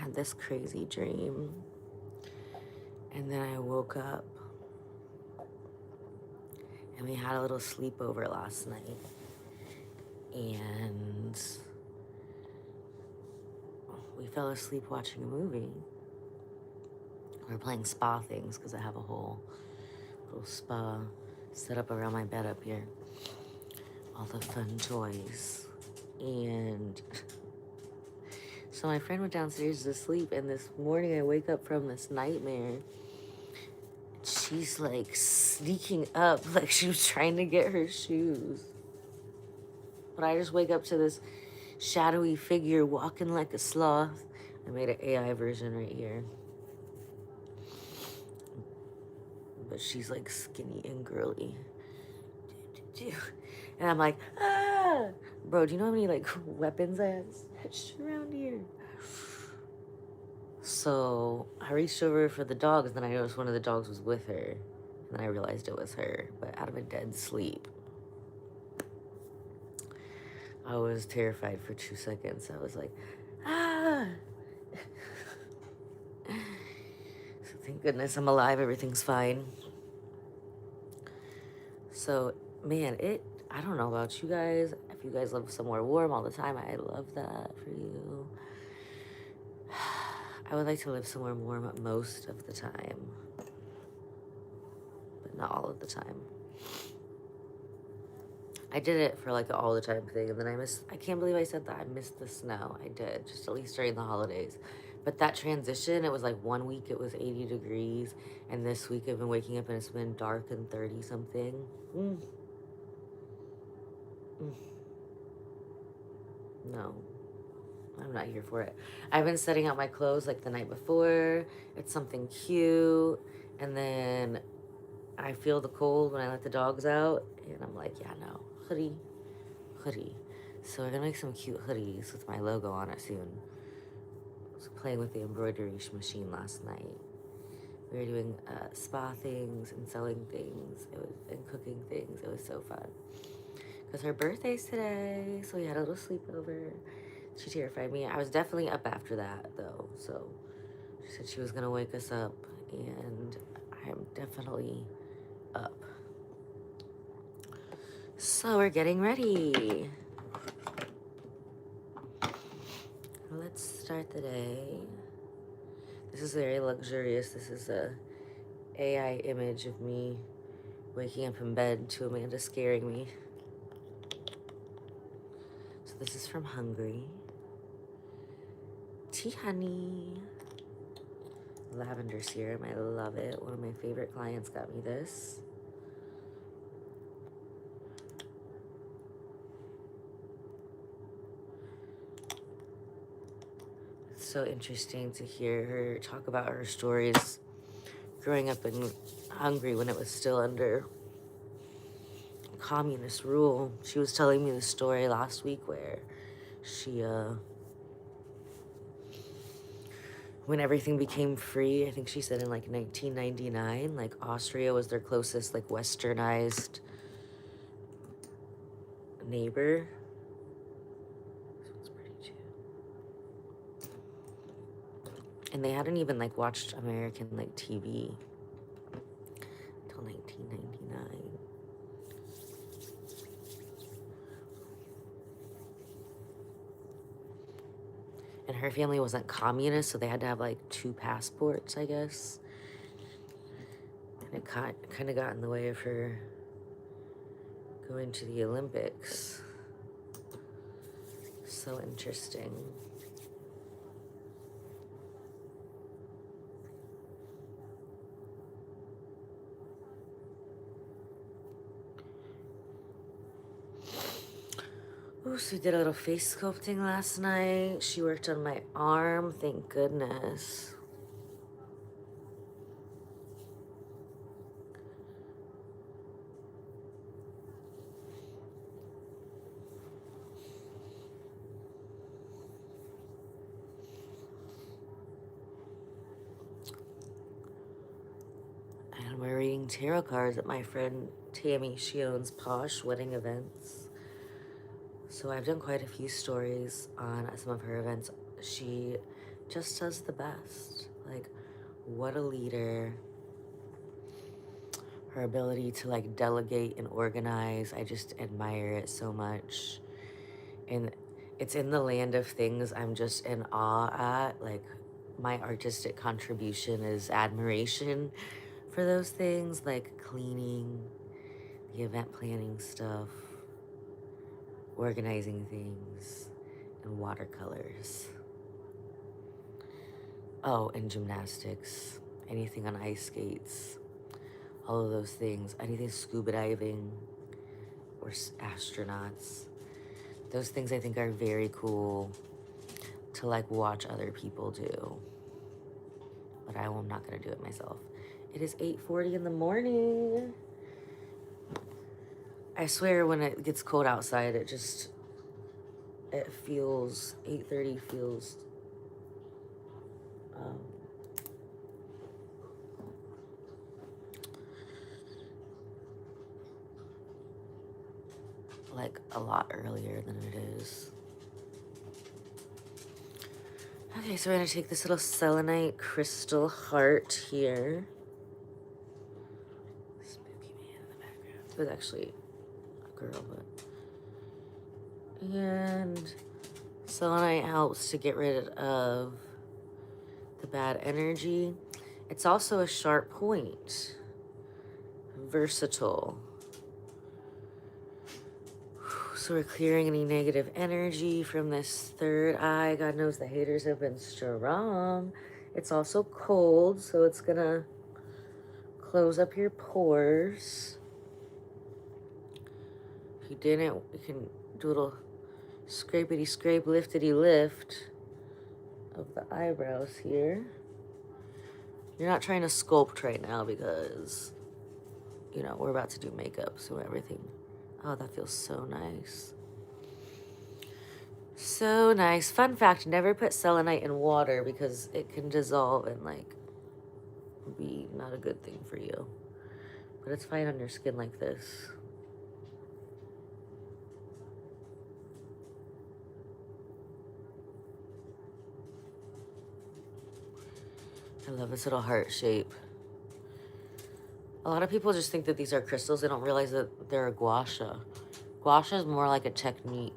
had this crazy dream. And then I woke up and we had a little sleepover last night. And we fell asleep watching a movie. We're playing spa things because I have a whole little spa set up around my bed up here. All the fun toys. And so my friend went downstairs to sleep, and this morning I wake up from this nightmare. She's like sneaking up like she was trying to get her shoes. But I just wake up to this shadowy figure walking like a sloth. I made an AI version right here. But she's like skinny and girly. And I'm like, ah! Bro, do you know how many like weapons I have stretched around here? So I reached over for the dogs, and then I noticed one of the dogs was with her. And then I realized it was her, but out of a dead sleep. I was terrified for 2 seconds. I was like, ah! So thank goodness I'm alive. Everything's fine. So, man, I don't know about you guys. If you guys live somewhere warm all the time, I love that for you. I would like to live somewhere warm most of the time, but not all of the time. I did it for like the all the time thing, and then I can't believe I said that. I missed the snow. I did, just at least during the holidays. But that transition, it was like 1 week it was 80 degrees, and this week I've been waking up and it's been dark and 30 something. No, I'm not here for it. I've been setting out my clothes like the night before. It's something cute, and then I feel the cold when I let the dogs out, and I'm like, yeah, no, hoodie. So we're gonna make some cute hoodies with my logo on it soon. I was playing with the embroidery machine last night. We were doing spa things and selling things and cooking things. It was so fun. Because her birthday's today, so we had a little sleepover. She terrified me. I was definitely up after that, though. So she said she was gonna wake us up, and I am definitely up. So we're getting ready. Let's start the day. This is very luxurious. This is a AI image of me waking up in bed to Amanda scaring me. So this is from Hungary. Tea honey. Lavender serum. I love it. One of my favorite clients got me this. So interesting to hear her talk about her stories growing up in Hungary when it was still under communist rule. She was telling me the story last week where she, when everything became free, I think she said in like 1999, like Austria was their closest like westernized neighbor. And they hadn't even like watched American like TV until 1999. And her family wasn't communist, so they had to have like 2 passports, I guess. And it kind of got in the way of her going to the Olympics. So interesting. Ooh, so we did a little face sculpting last night. She worked on my arm, thank goodness. And we're reading tarot cards at my friend Tammy. She owns Posh Wedding Events. So I've done quite a few stories on some of her events. She just does the best. Like, what a leader. Her ability to like delegate and organize, I just admire it so much. And it's in the land of things I'm just in awe at. Like, my artistic contribution is admiration for those things, like cleaning, the event planning stuff, organizing things, and watercolors. Oh, and gymnastics, anything on ice skates, all of those things, anything scuba diving or astronauts. Those things I think are very cool to like watch other people do. But I'm not gonna do it myself. It is 8:40 in the morning. I swear when it gets cold outside, it feels, 8:30 feels, um, like a lot earlier than it is. Okay, so we're gonna take this little selenite crystal heart here. Spooky man in the background. It was actually a girl, but. And selenite helps to get rid of the bad energy. It's also a sharp point. Versatile. So we're clearing any negative energy from this third eye. God knows the haters have been strong. It's also cold, so it's gonna close up your pores. If you didn't, you can do a little scrapity scrape, liftity lift of the eyebrows here. You're not trying to sculpt right now because, you know, we're about to do makeup, so everything. Oh, that feels so nice. So nice. Fun fact, never put selenite in water because it can dissolve and like be not a good thing for you. But it's fine on your skin like this. I love this little heart shape. A lot of people just think that these are crystals. They don't realize that they're a gua sha. Gua sha is more like a technique.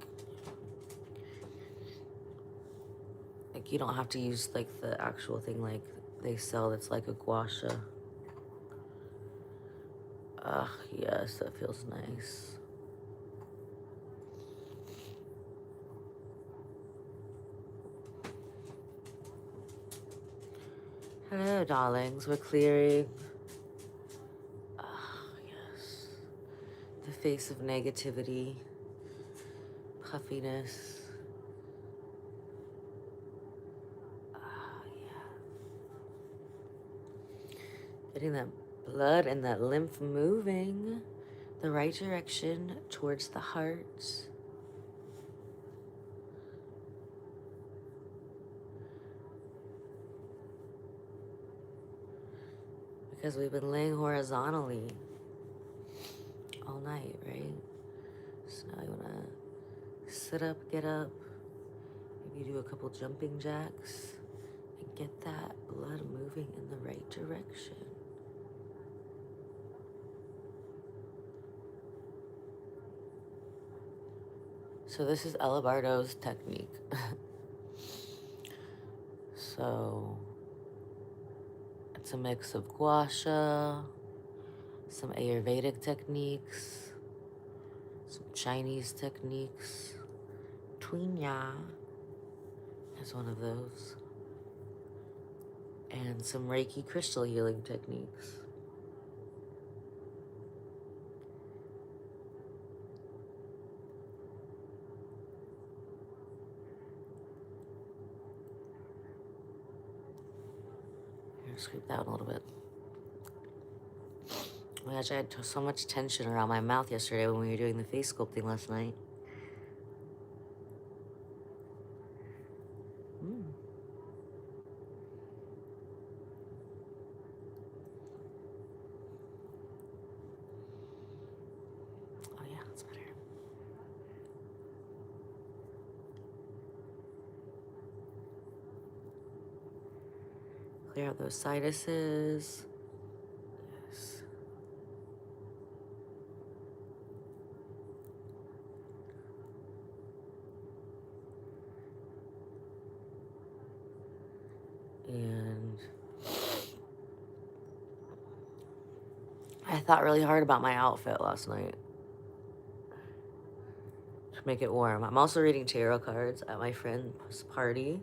Like, you don't have to use like the actual thing like they sell that's like a gua sha. Ah, yes, that feels nice. Hello, darlings. We're clearing. Ah, yes. The face of negativity, puffiness. Ah, yeah. Getting that blood and that lymph moving the right direction towards the heart. Because we've been laying horizontally all night, right? So now you wanna sit up, get up, maybe do a couple jumping jacks and get that blood moving in the right direction. So this is Ella Bardo's technique. So it's a mix of gua sha, some Ayurvedic techniques, some Chinese techniques. Tuinya is one of those. And some Reiki crystal healing techniques. Scrape that one a little bit. Oh my gosh, I had so much tension around my mouth yesterday when we were doing the face sculpting last night. Oh yeah, that's better. Clear out those sinuses. Yes. And I thought really hard about my outfit last night to make it warm. I'm also reading tarot cards at my friend's party.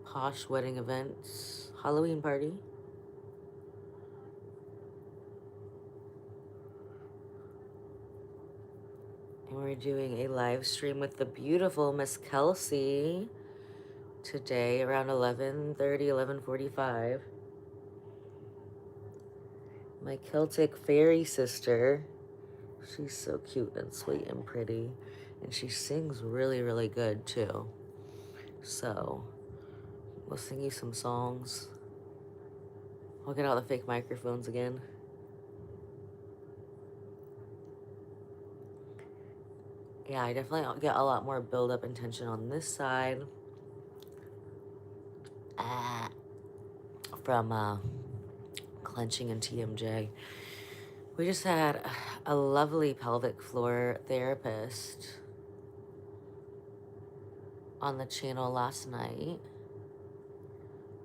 Posh wedding events, Halloween party. And we're doing a live stream with the beautiful Miss Kelsey today around 11:30, 11:45. My Celtic fairy sister. She's so cute and sweet and pretty. And she sings really, really good too. So we'll sing you some songs. I'll get out the fake microphones again. Yeah, I definitely get a lot more build-up and tension on this side. From clenching and TMJ. We just had a lovely pelvic floor therapist on the channel last night.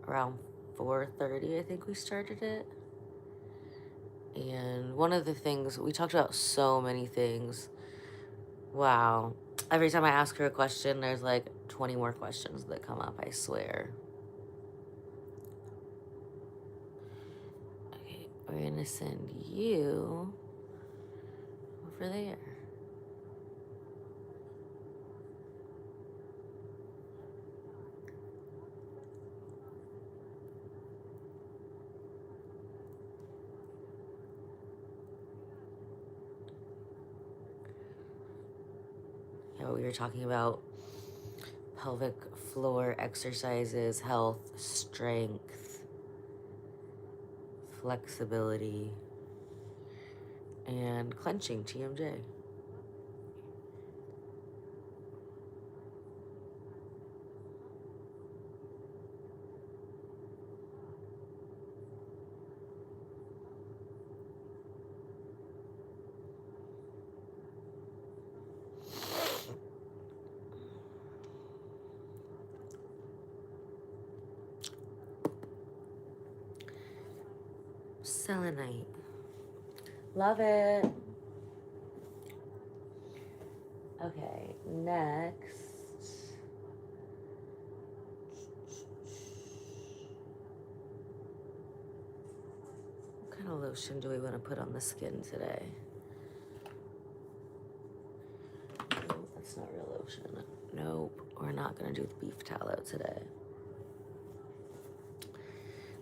Around 4:30, I think we started it. And one of the things, we talked about so many things. Wow. Every time I ask her a question, there's like 20 more questions that come up, I swear. Okay, we're gonna send you over there. Yeah, we were talking about pelvic floor exercises, health, strength, flexibility, and clenching, TMJ. Selenite. Love it. Okay, next. What kind of lotion do we want to put on the skin today? Oh, that's not real lotion. Nope, we're not going to do the beef tallow today.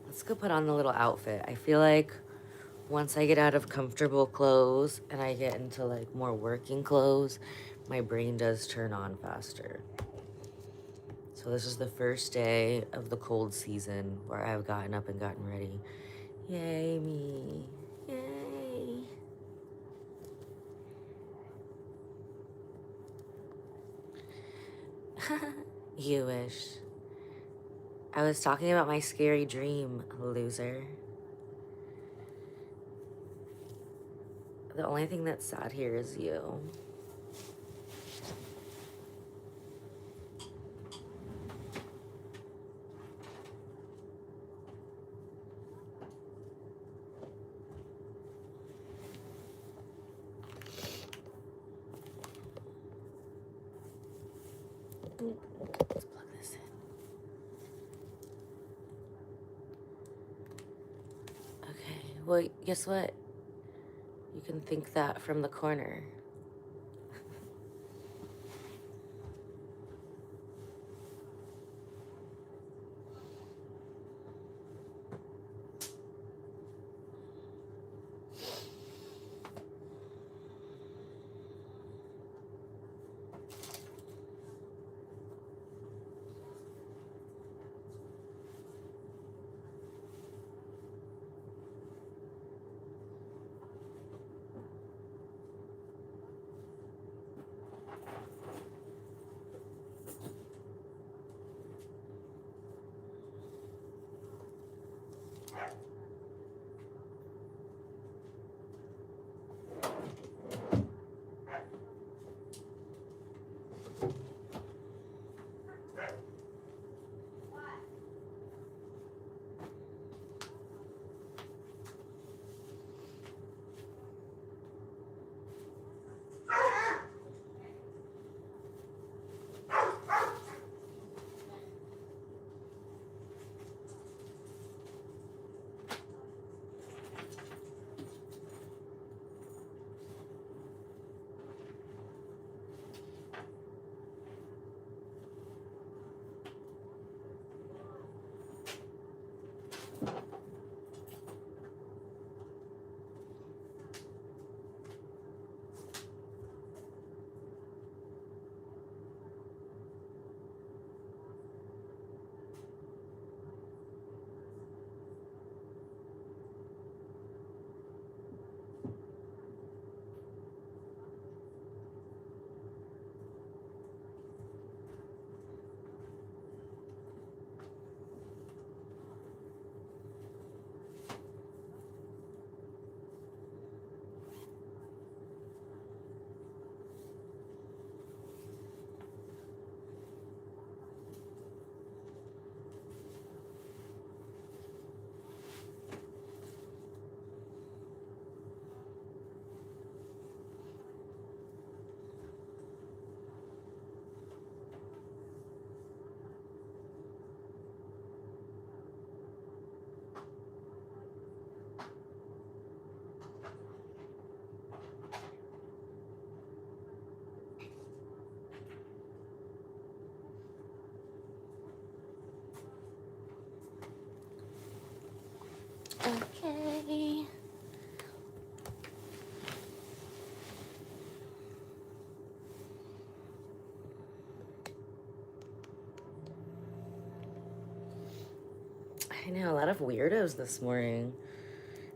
Let's go put on the little outfit. I feel like once I get out of comfortable clothes and I get into like more working clothes, my brain does turn on faster. So this is the first day of the cold season where I've gotten up and gotten ready. Yay me. Yay. You wish. I was talking about my scary dream, loser. The only thing that's sad here is you. Let's plug this in. Okay, well, guess what? You can think that from the corner. Okay. I know, a lot of weirdos this morning.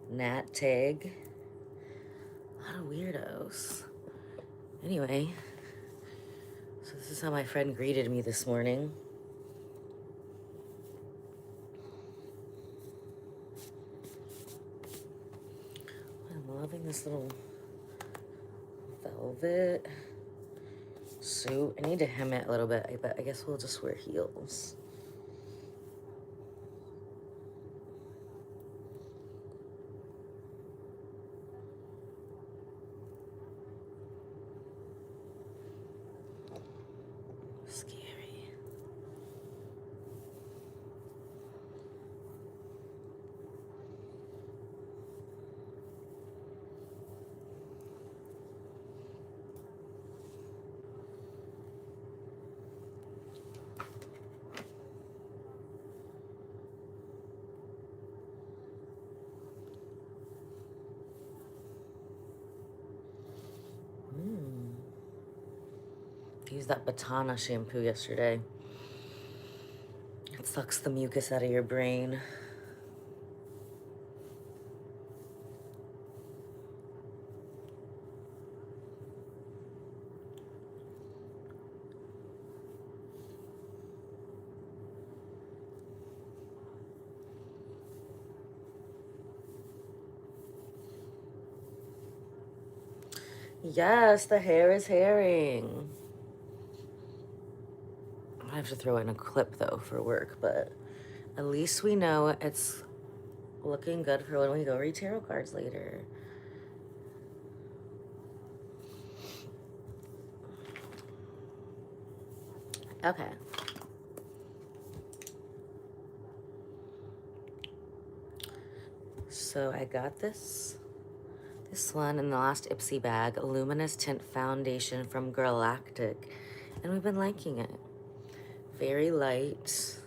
Nat Tig. A lot of weirdos. Anyway, so this is how my friend greeted me this morning. I'm loving this little velvet suit. I need to hem it a little bit, but I guess we'll just wear heels. Scary. Used that Batana shampoo yesterday. It sucks the mucus out of your brain. Yes, the hair is hairing. I have to throw in a clip though for work, but at least we know it's looking good for when we go read tarot cards later. Okay. So I got this one in the last Ipsy bag, a Luminous Tint Foundation from Galactic, and we've been liking it. Very light.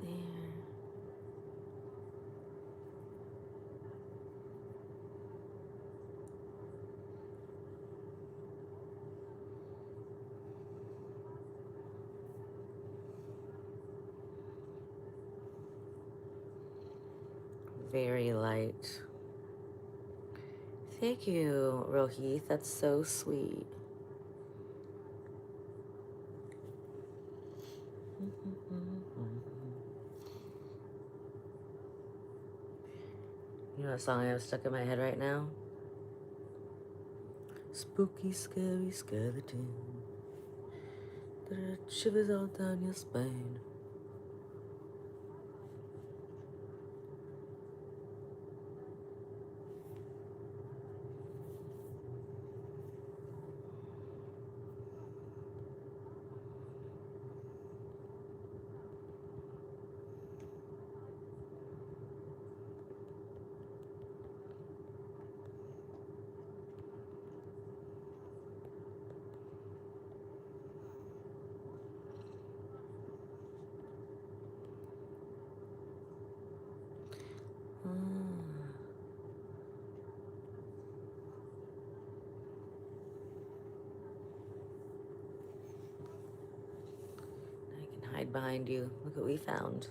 There. Very light. Thank you, Rohith. That's so sweet. You know what song I have stuck in my head right now? Spooky, scary skeleton that shivers all down your spine. Hide behind you. Look what we found.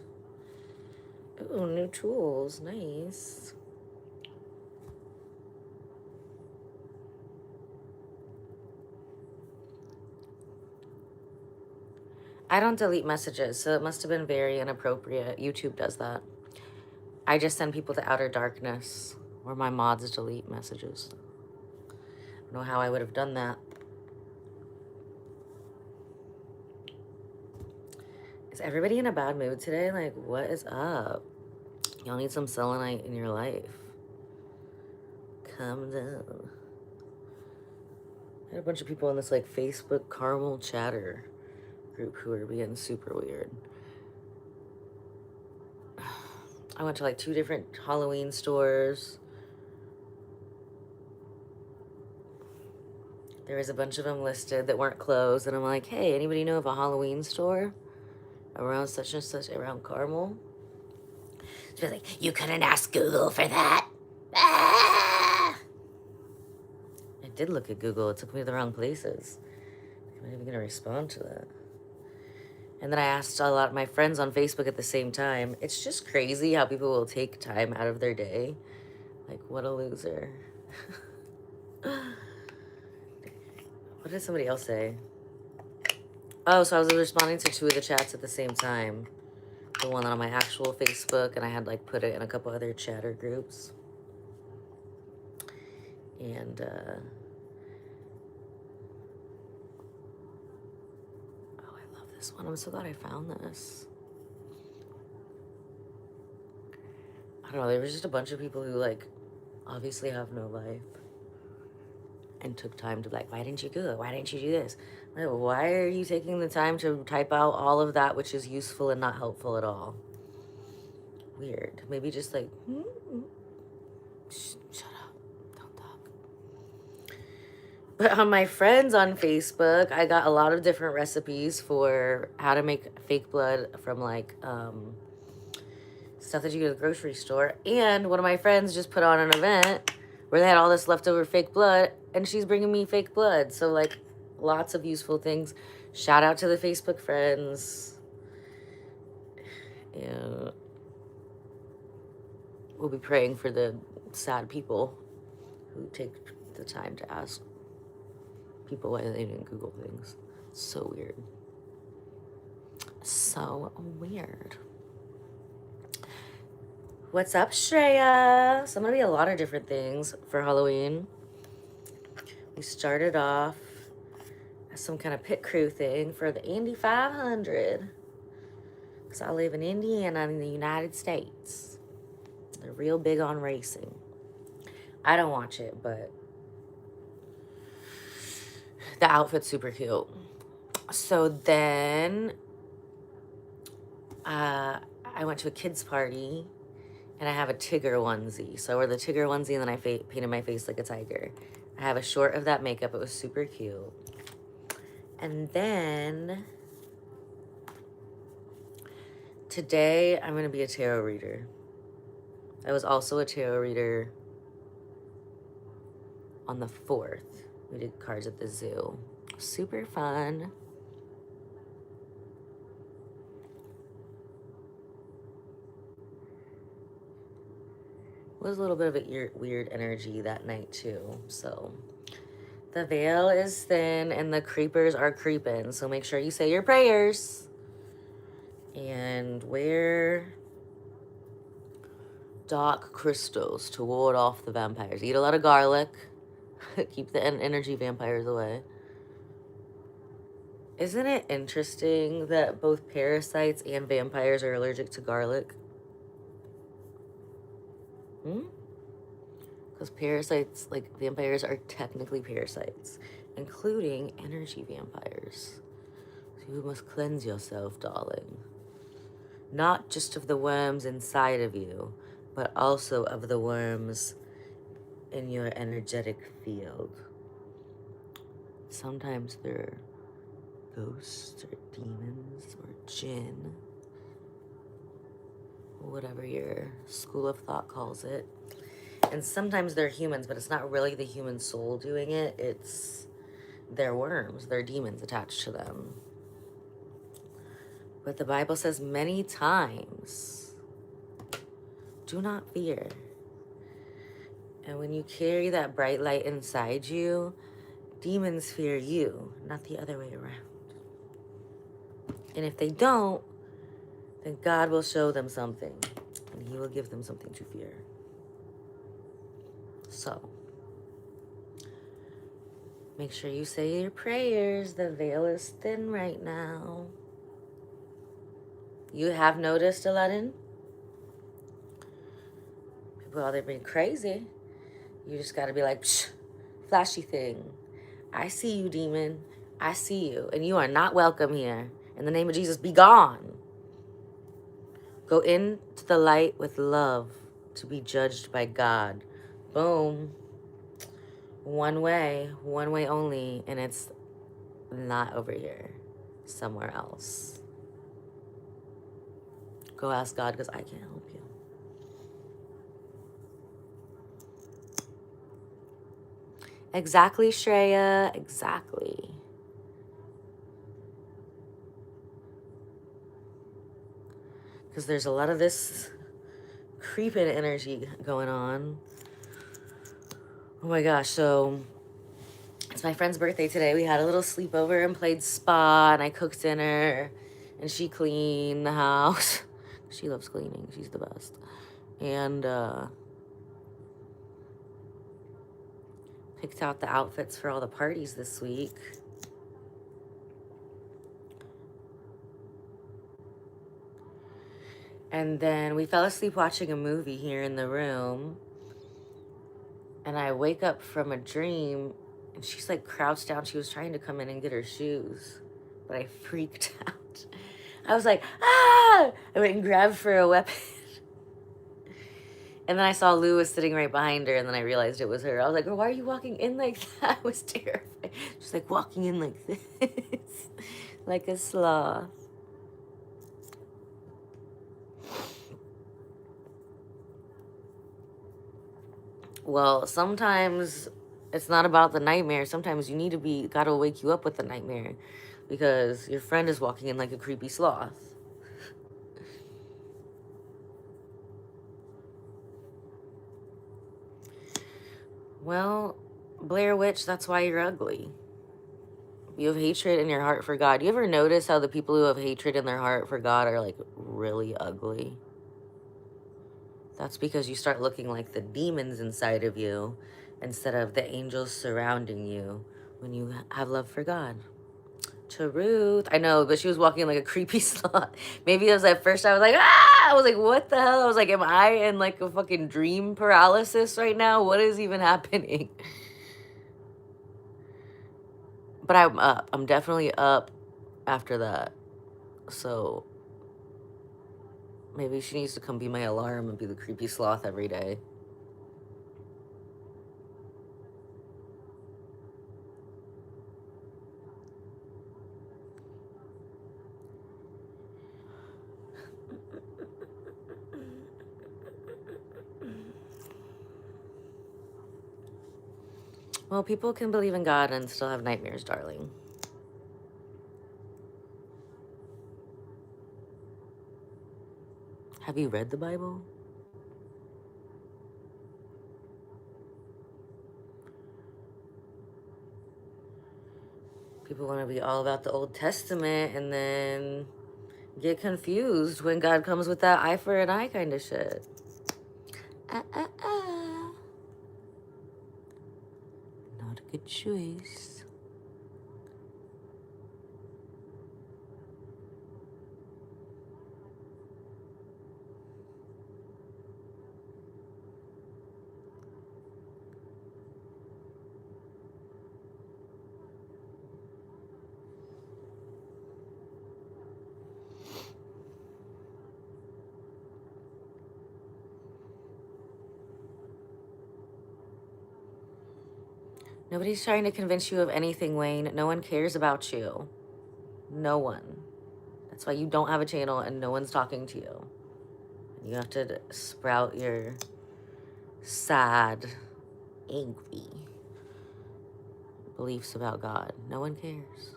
Oh, new tools. Nice. I don't delete messages, so it must have been very inappropriate. YouTube does that. I just send people to outer darkness, or my mods delete messages. I don't know how I would have done that. Is everybody in a bad mood today? Like, what is up? Y'all need some selenite in your life. Calm down. I had a bunch of people in this like Facebook Carmel chatter group who are being super weird. I went to like 2 different Halloween stores. There was a bunch of them listed that weren't closed, and I'm like, hey, anybody know of a Halloween store around such and such, around Carmel? She's like, you couldn't ask Google for that. Ah! I did look at Google. It took me to the wrong places. I'm not even going to respond to that. And then I asked a lot of my friends on Facebook at the same time. It's just crazy how people will take time out of their day. Like, what a loser. What did somebody else say? Oh, so I was responding to 2 of the chats at the same time. The one on my actual Facebook, and I had like put it in a couple other chatter groups. And oh, I love this one. I'm so glad I found this. I don't know, there was just a bunch of people who like obviously have no life and took time to like, why didn't you do it? Why didn't you do this? Like, why are you taking the time to type out all of that which is useful and not helpful at all? Weird. Maybe just like, shut up, don't talk. But on my friends on Facebook, I got a lot of different recipes for how to make fake blood from like stuff that you get at the grocery store. And one of my friends just put on an event where they had all this leftover fake blood, and she's bringing me fake blood. So like lots of useful things. Shout out to the Facebook friends. Yeah. We'll be praying for the sad people who take the time to ask people why they didn't Google things. It's so weird. So weird. What's up, Shreya? So I'm gonna be a lot of different things for Halloween. We started off as some kind of pit crew thing for the Indy 500. Because I live in Indiana in the United States. They're real big on racing. I don't watch it, but the outfit's super cute. So then I went to a kid's party, and I have a Tigger onesie. So I wore the Tigger onesie, and then I painted my face like a tiger. I have a short of that makeup. It was super cute. And then today I'm going to be a tarot reader. I was also a tarot reader on the 4th. We did cards at the zoo. Super fun. It was a little bit of a weird energy that night too. So the veil is thin and the creepers are creeping. So make sure you say your prayers. And wear dark crystals to ward off the vampires. Eat a lot of garlic. Keep the energy vampires away. Isn't it interesting that both parasites and vampires are allergic to garlic? Because parasites, like vampires, are technically parasites, including energy vampires. So you must cleanse yourself, darling. Not just of the worms inside of you, but also of the worms in your energetic field. Sometimes they're ghosts or demons or jinn, whatever your school of thought calls it. And sometimes they're humans, but it's not really the human soul doing it. It's their worms, their demons attached to them. But the Bible says many times, do not fear. And when you carry that bright light inside you, demons fear you, not the other way around. And if they don't, then God will show them something, and he will give them something to fear. So, make sure you say your prayers. The veil is thin right now. You have noticed, Aladdin? People, they've been crazy. You just got to be like, psh, flashy thing. I see you, demon. I see you. And you are not welcome here. In the name of Jesus, be gone. Go into the light with love to be judged by God. Boom. One way only, and it's not over here. Somewhere else. Go ask God, because I can't help you. Exactly, Shreya. Exactly. Because there's a lot of this creeping energy going on. Oh my gosh, so it's my friend's birthday today. We had a little sleepover and played spa, and I cooked dinner, and she cleaned the house. She loves cleaning. She's the best. And picked out the outfits for all the parties this week. And then we fell asleep watching a movie here in the room. And I wake up from a dream, and she's like crouched down. She was trying to come in and get her shoes, but I freaked out. I was like, ah! I went and grabbed for a weapon. And then I saw Lou was sitting right behind her, and then I realized it was her. I was like, why are you walking in like that? I was terrified. She's like walking in like this, like a sloth. Well, sometimes it's not about the nightmare. Sometimes you need to be, God will wake you up with the nightmare because your friend is walking in like a creepy sloth. Well, Blair Witch, that's why you're ugly. You have hatred in your heart for God. You ever notice how the people who have hatred in their heart for God are like really ugly? That's because you start looking like the demons inside of you instead of the angels surrounding you when you have love for God. Truth. I know, but she was walking like a creepy sloth. Maybe it was at first I was like, ah! I was like, what the hell? I was like, am I in like a fucking dream paralysis right now? What is even happening? But I'm up. I'm definitely up after that. So maybe she needs to come be my alarm and be the creepy sloth every day. Well, people can believe in God and still have nightmares, darling. Have you read the Bible? People want to be all about the Old Testament and then get confused when God comes with that eye for an eye kind of shit. Not a good choice. Nobody's trying to convince you of anything, Wayne. No one cares about you. No one. That's why you don't have a channel and no one's talking to you. You have to sprout your sad, angry beliefs about God. No one cares.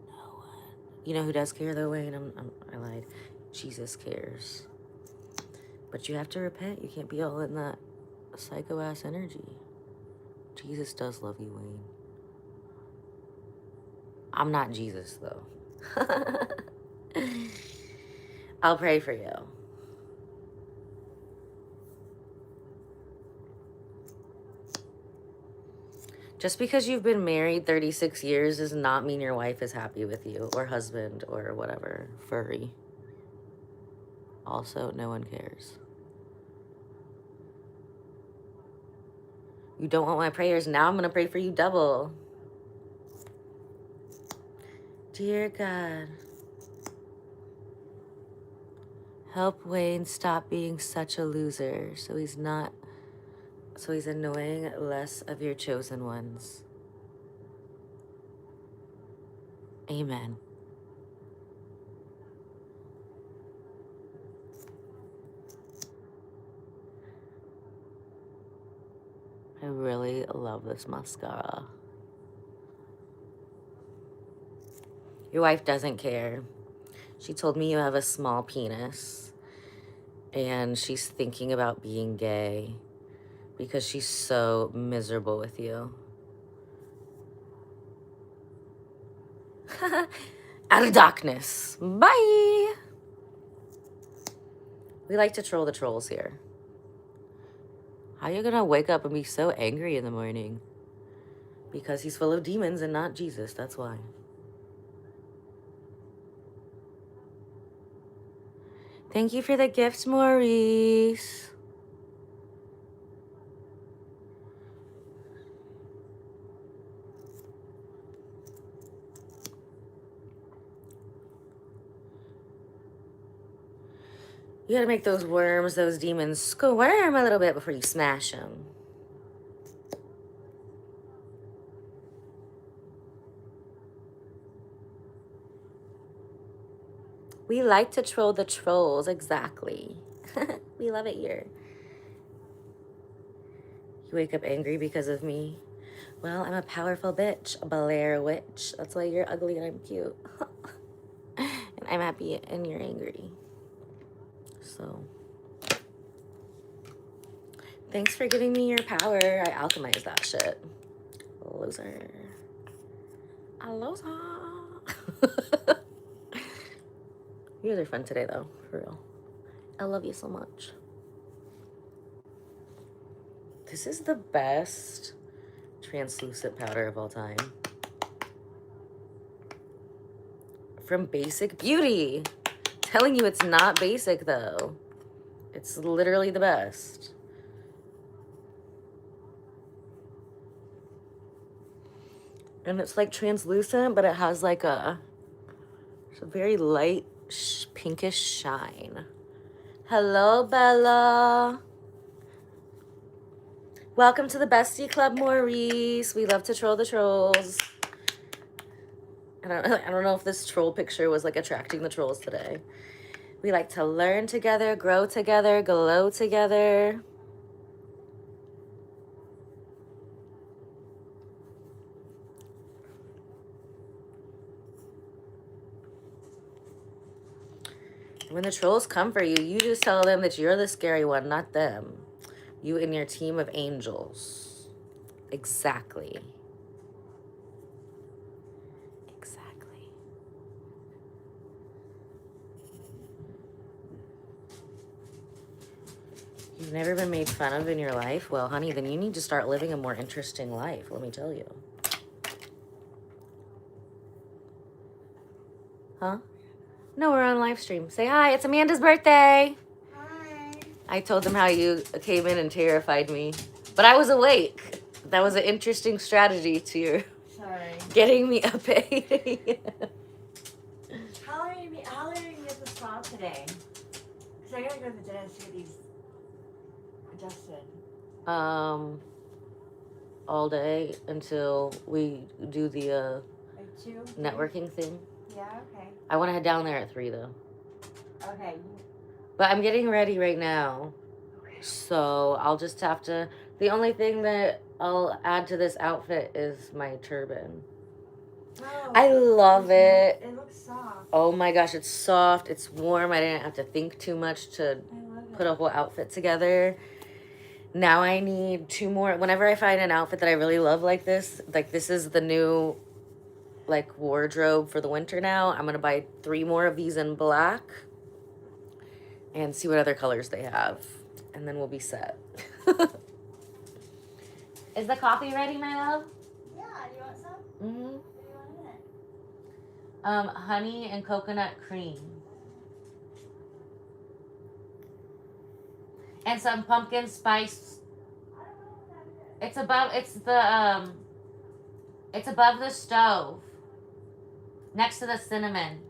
No one. You know who does care though, Wayne? I lied. Jesus cares. But you have to repent. You can't be all in that psycho-ass energy. Jesus does love you, Wayne. I'm not Jesus, though. I'll pray for you. Just because you've been married 36 years does not mean your wife is happy with you, or husband, or whatever, furry. Also, no one cares. You don't want my prayers. Now I'm going to pray for you double. Dear God, help Wayne stop being such a loser so he's annoying less of your chosen ones. Amen. I really love this mascara. Your wife doesn't care. She told me you have a small penis and she's thinking about being gay because she's so miserable with you. Out of darkness. Bye. We like to troll the trolls here. How are you gonna wake up and be so angry in the morning? Because he's full of demons and not Jesus, that's why. Thank you for the gifts, Maurice. You gotta make those worms, those demons, squirm a little bit before you smash them. We like to troll the trolls, exactly. We love it here. You wake up angry because of me. Well, I'm a powerful bitch, a Blair witch. That's why you're ugly and I'm cute. And I'm happy and you're angry. So, thanks for giving me your power. I alchemized that shit. Loser. A loser. You guys are fun today, though, for real. I love you so much. This is the best translucent powder of all time. From Basic Beauty. Telling you it's not basic, though. It's literally the best. And it's like translucent, but it has like it's a very light pinkish shine. Hello, Bella. Welcome to the Bestie Club, Maurice. We love to troll the trolls. I don't know if this troll picture was like attracting the trolls today. We like to learn together, grow together, glow together. When the trolls come for you, you just tell them that you're the scary one, not them. You and your team of angels. Exactly. Exactly. You've never been made fun of in your life? Well, honey, then you need to start living a more interesting life, let me tell you. Huh? No, we're on live stream. Say hi, it's Amanda's birthday. Hi. I told them how you came in and terrified me. But I was awake. That was an interesting strategy to your getting me up at 8 a.m. How are you at the spa today? Because I gotta go to the dentist to get these adjusted. All day until we do the Like 2? networking thing. Yeah, okay. I want to head down there at 3 though. Okay. But I'm getting ready right now. Okay. So I'll just have to, the only thing that I'll add to this outfit is my turban. Oh, I love it. It looks soft. Oh my gosh, it's soft, it's warm. I didn't have to think too much to put a whole outfit together. Now I need 2 more. Whenever I find an outfit that I really love like this is the new like wardrobe for the winter now. I'm gonna buy 3 more of these in black and see what other colors they have. And then we'll be set. Is the coffee ready, my love? Yeah, do you want some? Mm-hmm. What do you want in it? Honey and coconut cream. And some pumpkin spice. It's above the stove. Next to the cinnamon.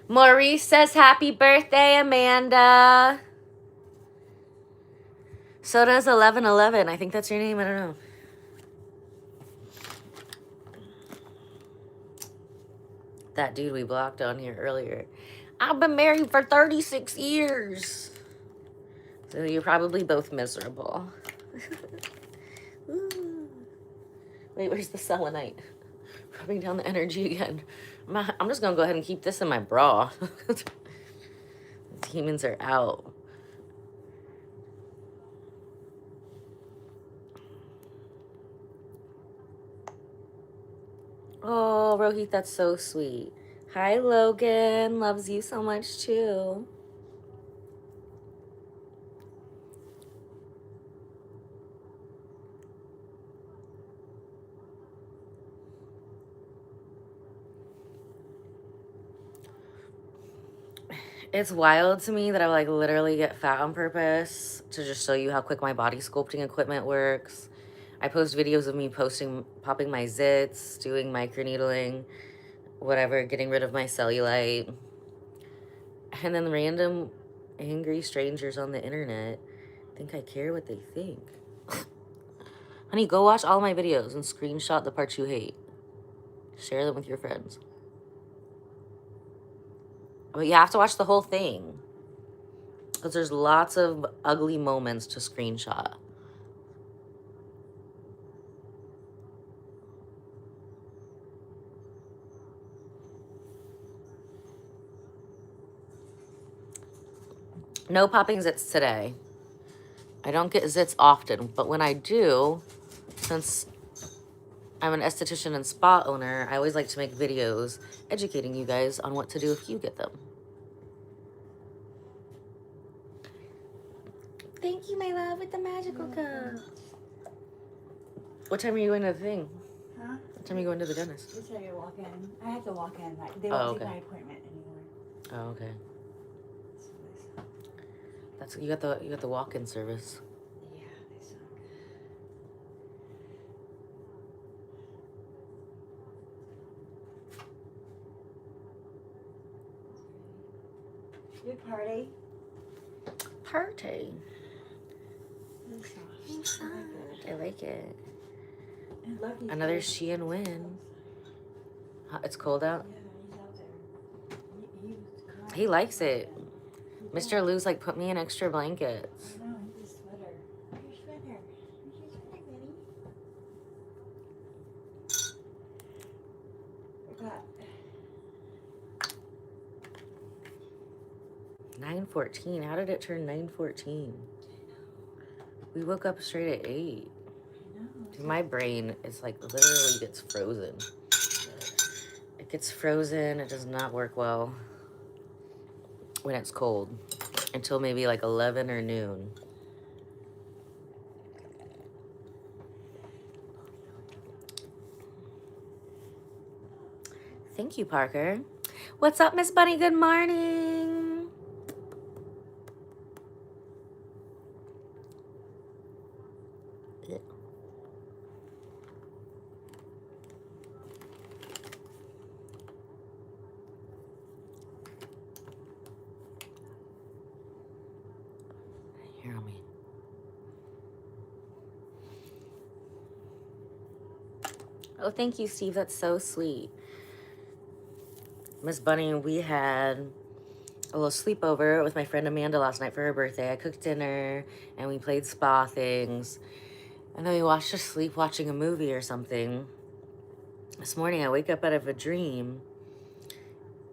Maurice says happy birthday, Amanda. So does 1111. I think that's your name. I don't know. That dude we blocked on here earlier. I've been married for 36 years. So you're probably both miserable. Wait, where's the selenite? Rubbing down the energy again. I'm just gonna go ahead and keep this in my bra. Demons are out. Oh, Rohit, that's so sweet. Hi, Logan. Loves you so much, too. It's wild to me that I like literally get fat on purpose to just show you how quick my body sculpting equipment works. I post videos of me popping my zits, doing microneedling, whatever, getting rid of my cellulite. And then random angry strangers on the internet think I care what they think. Honey, go watch all my videos and screenshot the parts you hate. Share them with your friends. But you have to watch the whole thing. Because there's lots of ugly moments to screenshot. No popping zits today. I don't get zits often, but when I do, since I'm an esthetician and spa owner, I always like to make videos educating you guys on what to do if you get them. Thank you, my love, with the magical cup. What time are you going to the thing? Huh? What time are you going to the dentist? Just so you walk in. I have to walk in. They won't take my appointment anymore. Oh, okay. That's you got the walk-in service. Yeah, they suck. Good party. Party. It's soft. I like it. I love these Another guys. she and win. It's cold out. Yeah, he's out there. He likes it. Mr. Lou's like, put me in extra blankets. I know, he's a sweater. Where's your sweater? Where's your sweater, buddy? 9:14. How did it turn 9:14? We woke up straight at 8. My brain is like literally gets frozen. It gets frozen. It does not work well when it's cold until maybe like 11 or noon. Thank you, Parker. What's up, Miss Bunny? Good morning. Hear me. Oh, thank you, Steve. That's so sweet. Miss Bunny, we had a little sleepover with my friend Amanda last night for her birthday. I cooked dinner and we played spa things. And then we watched her sleep watching a movie or something. This morning I wake up out of a dream.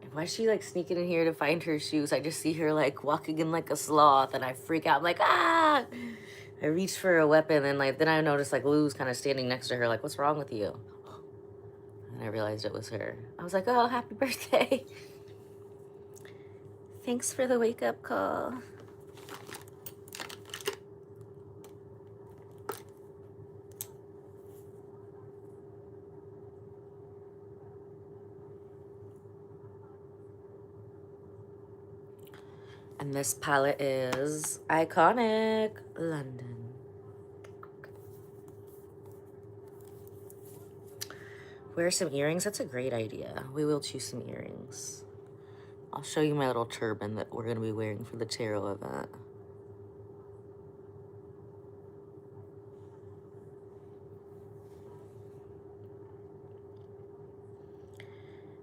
And why is she like sneaking in here to find her shoes? I just see her like walking in like a sloth and I freak out. I'm like, ah! I reach for a weapon and like then I noticed like Lou's kind of standing next to her like, what's wrong with you? And I realized it was her. I was like, oh, happy birthday. Thanks for the wake-up call. And this palette is Iconic London. Wear some earrings. That's a great idea. We will choose some earrings. I'll show you my little turban that we're going to be wearing for the tarot event.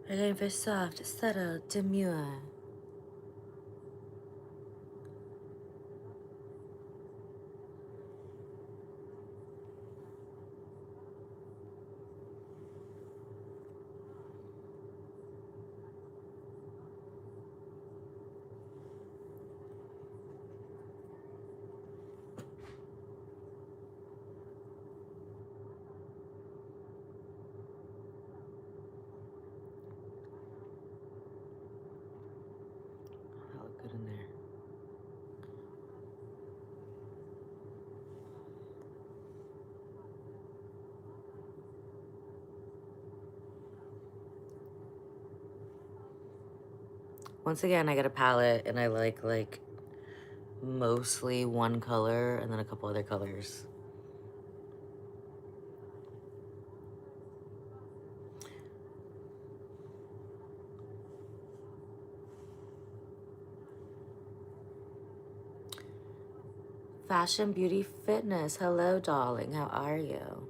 We're going for soft, subtle, demure. That look good in there. Once again, I got a palette and I like mostly one color and then a couple other colors. Fashion, beauty, fitness. Hello, darling. How are you?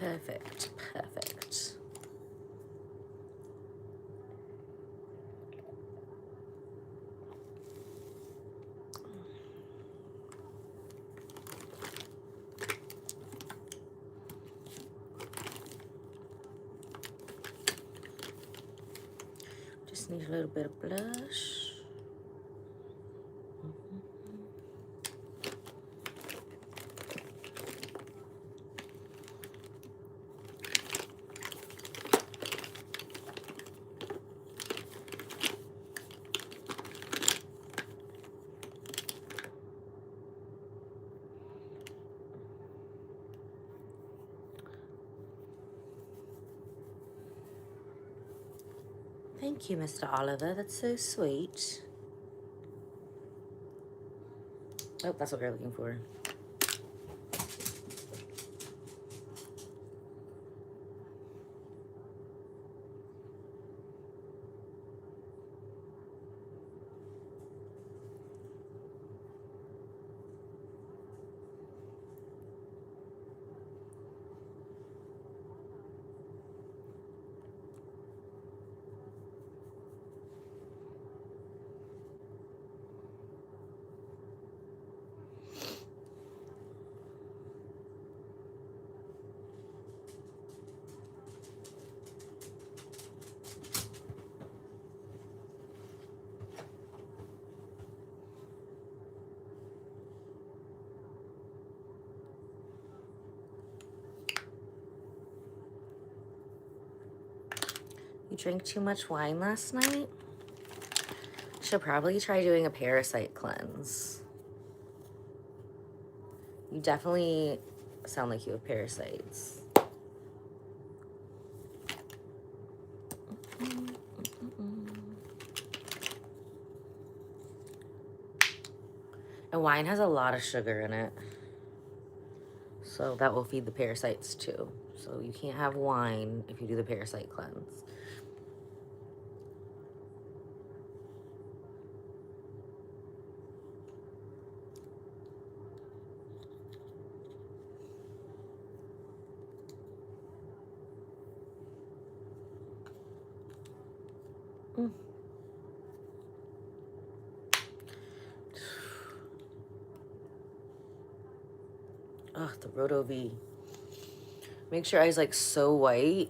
Perfect, perfect. Just need a little bit of blush. Thank you, Mr. Oliver. That's so sweet. Oh, that's what we're looking for. You drank too much wine last night? Should probably try doing a parasite cleanse. You definitely sound like you have parasites. And wine has a lot of sugar in it. So that will feed the parasites too. So you can't have wine if you do the parasite cleanse. Mm. Ugh, the Roto-V. Makes your eyes like so white.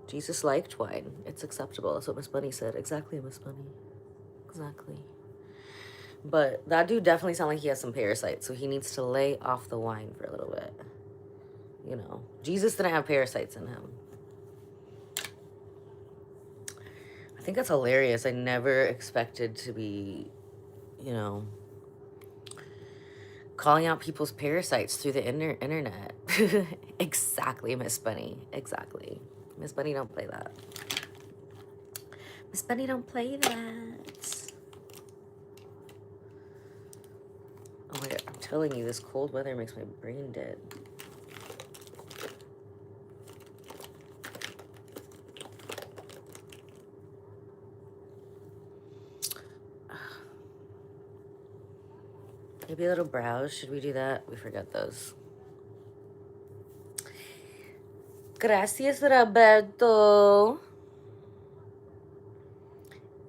Jesus liked wine. It's acceptable. That's what Miss Bunny said. Exactly, Miss Bunny. Exactly. But that dude definitely sounds like he has some parasites, so he needs to lay off the wine for a little bit. You know, Jesus didn't have parasites in him. I think that's hilarious. I never expected to be, you know, calling out people's parasites through the internet. Exactly, Miss Bunny. Exactly. Miss Bunny don't play that. Miss Bunny don't play that. Oh my God, I'm telling you, this cold weather makes my brain dead. Maybe a little brows. Should we do that? We forgot those. Gracias, Roberto.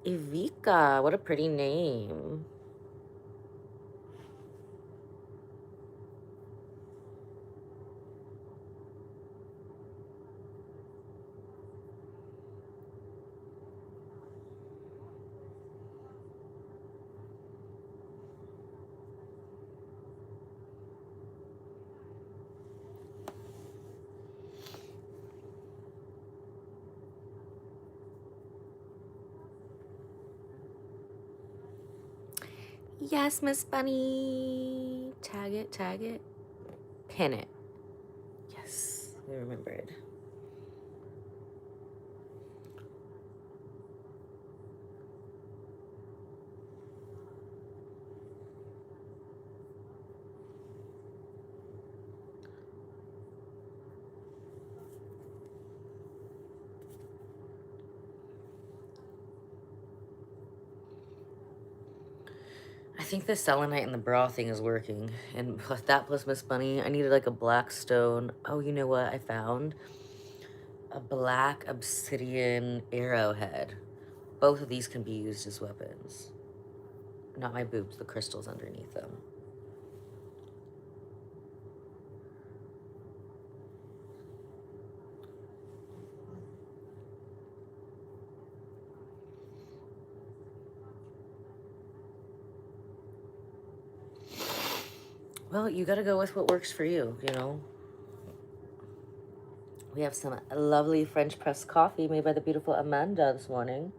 Ivica, what a pretty name. Yes, Miss Bunny. Tag it. Pin it. Yes, we remembered. I think the selenite and the bra thing is working. And plus that plus Miss Bunny, I needed like a black stone. Oh, you know what I found? A black obsidian arrowhead. Both of these can be used as weapons. Not my boobs, the crystals underneath them. Well, you gotta go with what works for you, you know? We have some lovely French press coffee made by the beautiful Amanda this morning.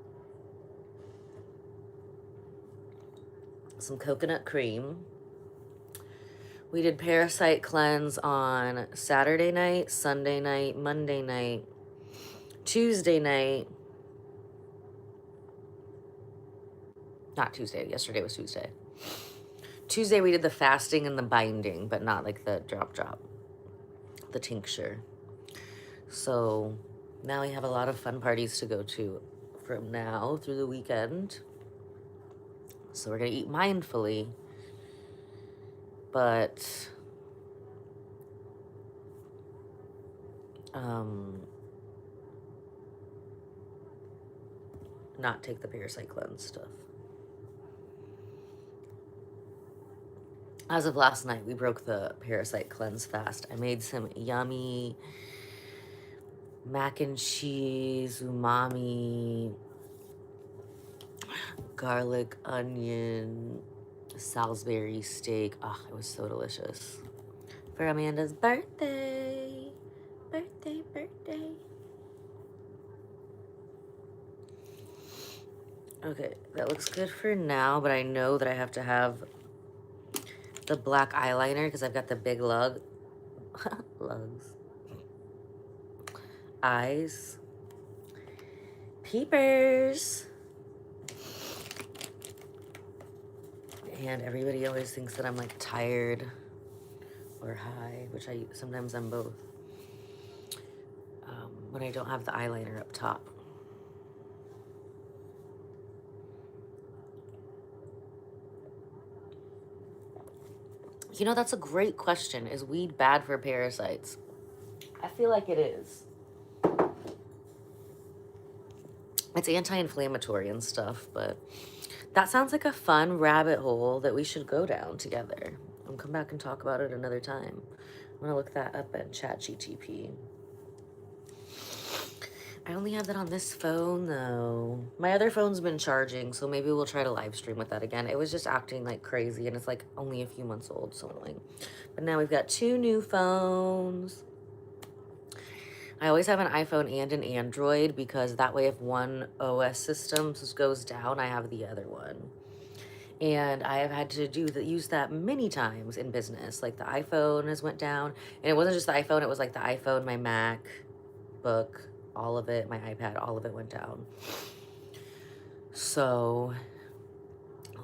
Some coconut cream. We did parasite cleanse on Saturday night, Sunday night, Monday night, Tuesday night. Not Tuesday, yesterday was Tuesday. Tuesday we did the fasting and the binding, but not like the drop, the tincture. So now we have a lot of fun parties to go to from now through the weekend. So we're gonna eat mindfully, but not take the parasite cleanse stuff. As of last night, we broke the parasite cleanse fast. I made some yummy mac and cheese, umami, garlic, onion, Salisbury steak. Oh, it was so delicious. for Amanda's birthday. Birthday. Okay, that looks good for now, but I know that I have to have the black eyeliner because I've got the big lugs. Eyes. Peepers. And everybody always thinks that I'm like tired or high, which sometimes I'm both. When I don't have the eyeliner up top. You know, that's a great question. Is weed bad for parasites? I feel like it is. It's anti-inflammatory and stuff, but that sounds like a fun rabbit hole that we should go down together. I'll come back and talk about it another time. I'm gonna look that up at ChatGTP. I only have that on this phone though. My other phone's been charging, so maybe we'll try to live stream with that again. It was just acting like crazy and it's like only a few months old, so annoying. But now we've got 2 new phones. I always have an iPhone and an Android because that way if one OS system goes down, I have the other one. And I have had to use that many times in business. Like the iPhone has went down, and it wasn't just the iPhone, it was like the iPhone, my MacBook, all of it, my iPad, all of it went down. So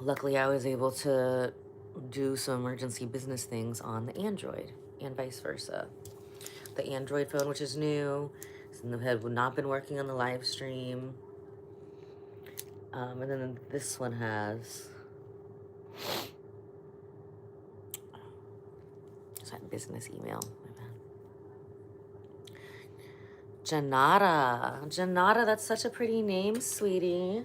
luckily I was able to do some emergency business things on the Android and vice versa. The Android phone, which is new, had not been working on the live stream. And then this one has that business email. Janata, that's such a pretty name, sweetie.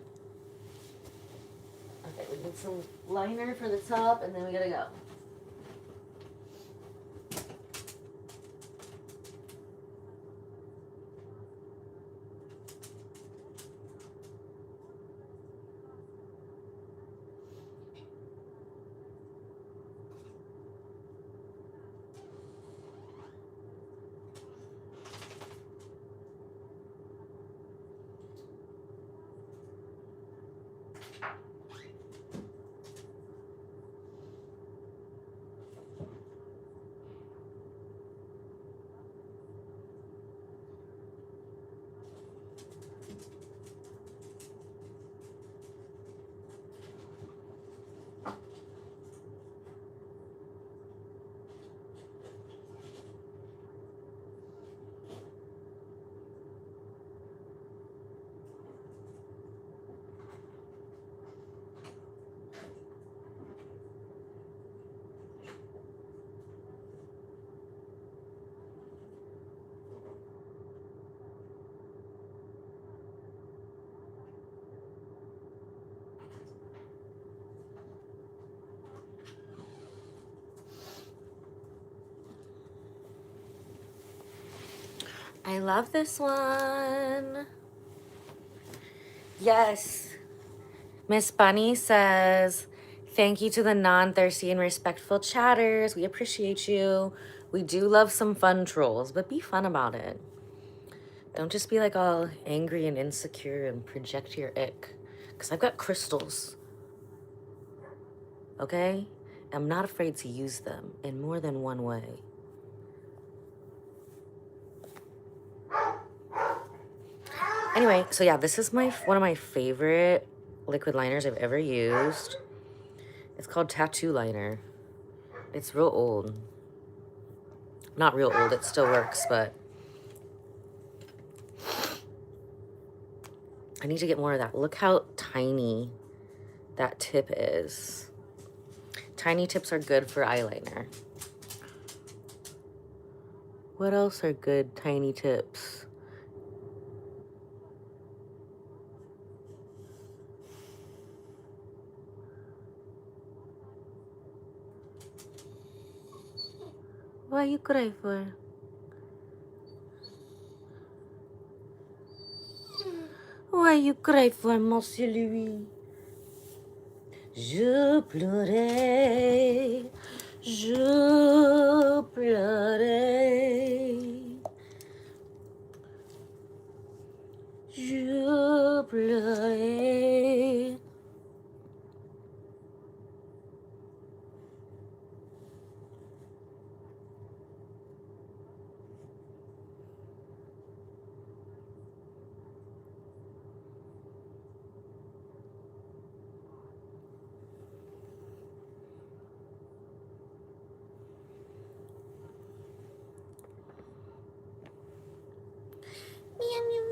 Okay, we need some liner for the top, and then we gotta go. I love this one. Yes. Miss Bunny says, thank you to the non-thirsty and respectful chatters. We appreciate you. We do love some fun trolls, but be fun about it. Don't just be like all angry and insecure and project your ick. Because I've got crystals. Okay? I'm not afraid to use them in more than one way. Anyway, so yeah, this is one of my favorite liquid liners I've ever used. It's called Tattoo Liner. It's real old. Not real old, it still works, but I need to get more of that. Look how tiny that tip is. Tiny tips are good for eyeliner. What else are good tiny tips? Why you cry for? Why you cry for, Monsieur Louis? Je pleurais, Je pleurais. Je pleurais.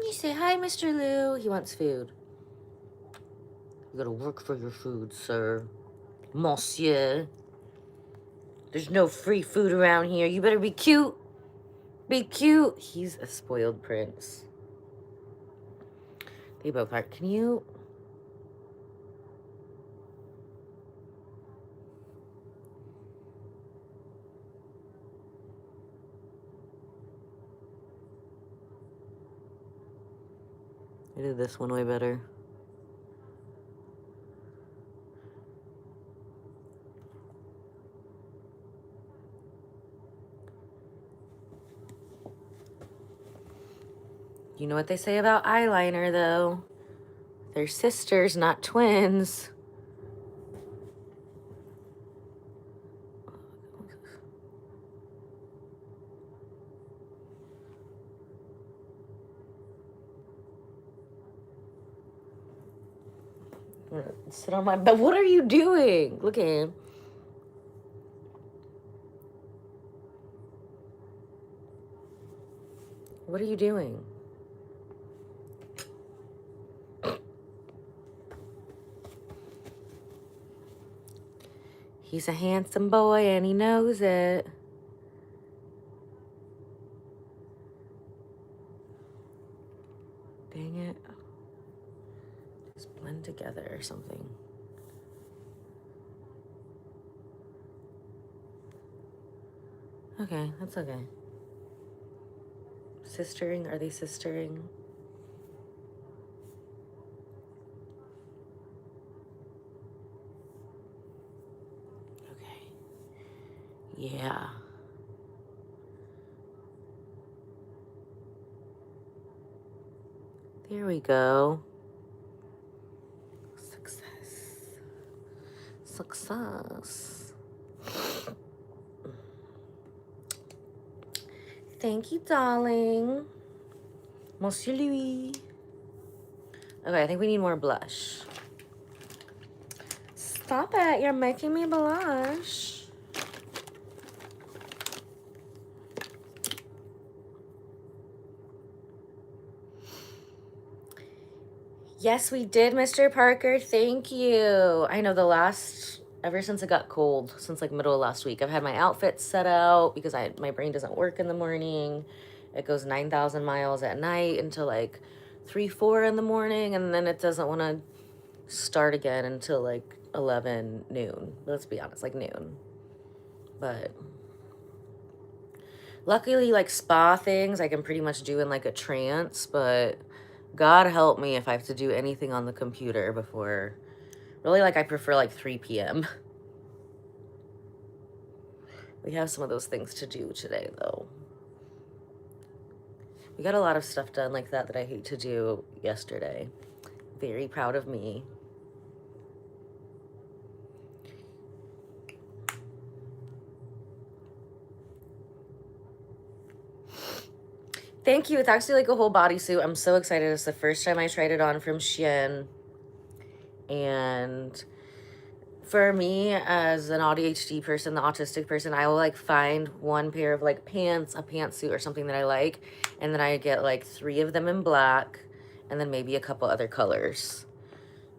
You say hi, Mr. Lou. He wants food. You gotta work for your food, sir. Monsieur. There's no free food around here. You better be cute. Be cute. He's a spoiled prince. They both are. Can you... I did this one way better. You know what they say about eyeliner, though? They're sisters, not twins. Sit on my bed. What are you doing? Look at him. What are you doing? He's a handsome boy and he knows it. Dang it. Just blend together or something. Okay, that's okay. Sistering? Are they sistering? Okay. Yeah. There we go. Success. Success. Thank you, darling. Monsieur Louis. Okay, I think we need more blush. Stop it. You're making me blush. Yes, we did, Mr. Parker. Thank you. I know ever since it got cold, since like middle of last week, I've had my outfit set out because my brain doesn't work in the morning. It goes 9,000 miles at night until like 3, 4 in the morning, and then it doesn't want to start again until like 11 noon. Let's be honest, like noon. But luckily, like spa things I can pretty much do in like a trance, but God help me if I have to do anything on the computer before. Really, like I prefer like 3 p.m. We have some of those things to do today, though. We got a lot of stuff done like that I hate to do yesterday. Very proud of me. Thank you. It's actually like a whole bodysuit. I'm so excited. It's the first time I tried it on from Shein. And for me, as an ADHD person, the autistic person, I will like find one pair of like pants, a pantsuit or something that I like. And then I get like 3 of them in black and then maybe a couple other colors.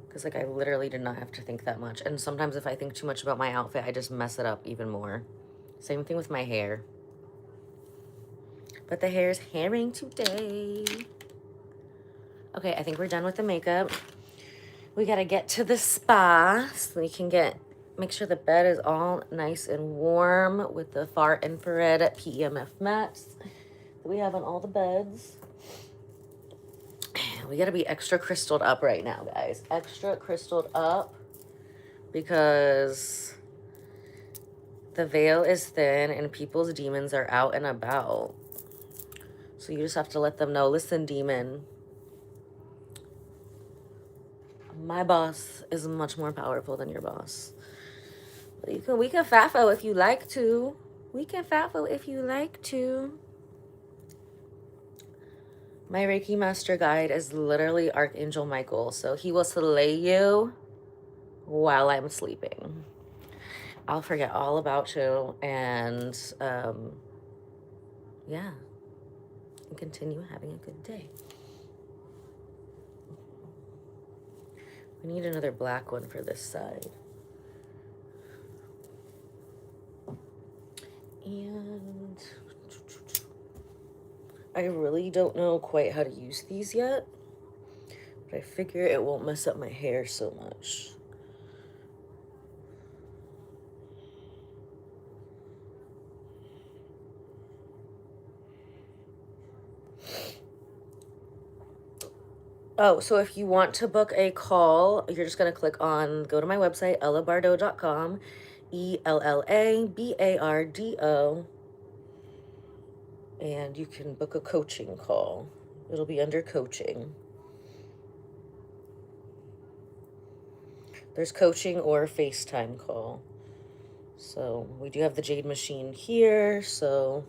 Because like I literally did not have to think that much. And sometimes if I think too much about my outfit, I just mess it up even more. Same thing with my hair. But the hair is hairing today. Okay, I think we're done with the makeup. We gotta get to the spa so we can make sure the bed is all nice and warm with the far infrared PEMF mats that we have on all the beds. We gotta be extra crystalled up right now, guys. Extra crystalled up because The veil is thin and people's demons are out and about. So you just have to let them know, listen, demon, my boss is much more powerful than your boss. We can FAFO if you like to. We can FAFO if you like to. My Reiki master guide is literally Archangel Michael, so he will slay you while I'm sleeping. I'll forget all about you and yeah, and continue having a good day. We need another black one for this side. And I really don't know quite how to use these yet, but I figure it won't mess up my hair so much. Oh, so if you want to book a call, you're just going to click on, go to my website, ellabardo.com, ELLABARDO, and you can book a coaching call. It'll be under coaching. There's coaching or a FaceTime call. So we do have the Jade Machine here, so...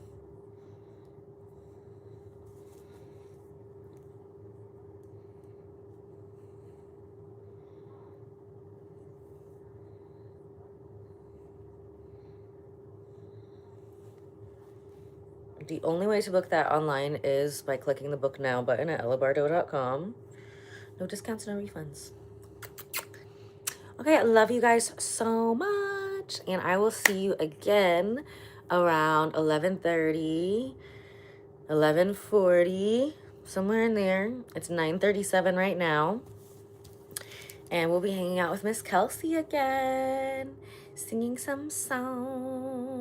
The only way to book that online is by clicking the Book Now button at ellabardo.com. No discounts, no refunds. Okay, I love you guys so much. And I will see you again around 11:30, 11:40, somewhere in there. It's 9:37 right now. And we'll be hanging out with Miss Kelsey again, singing some songs.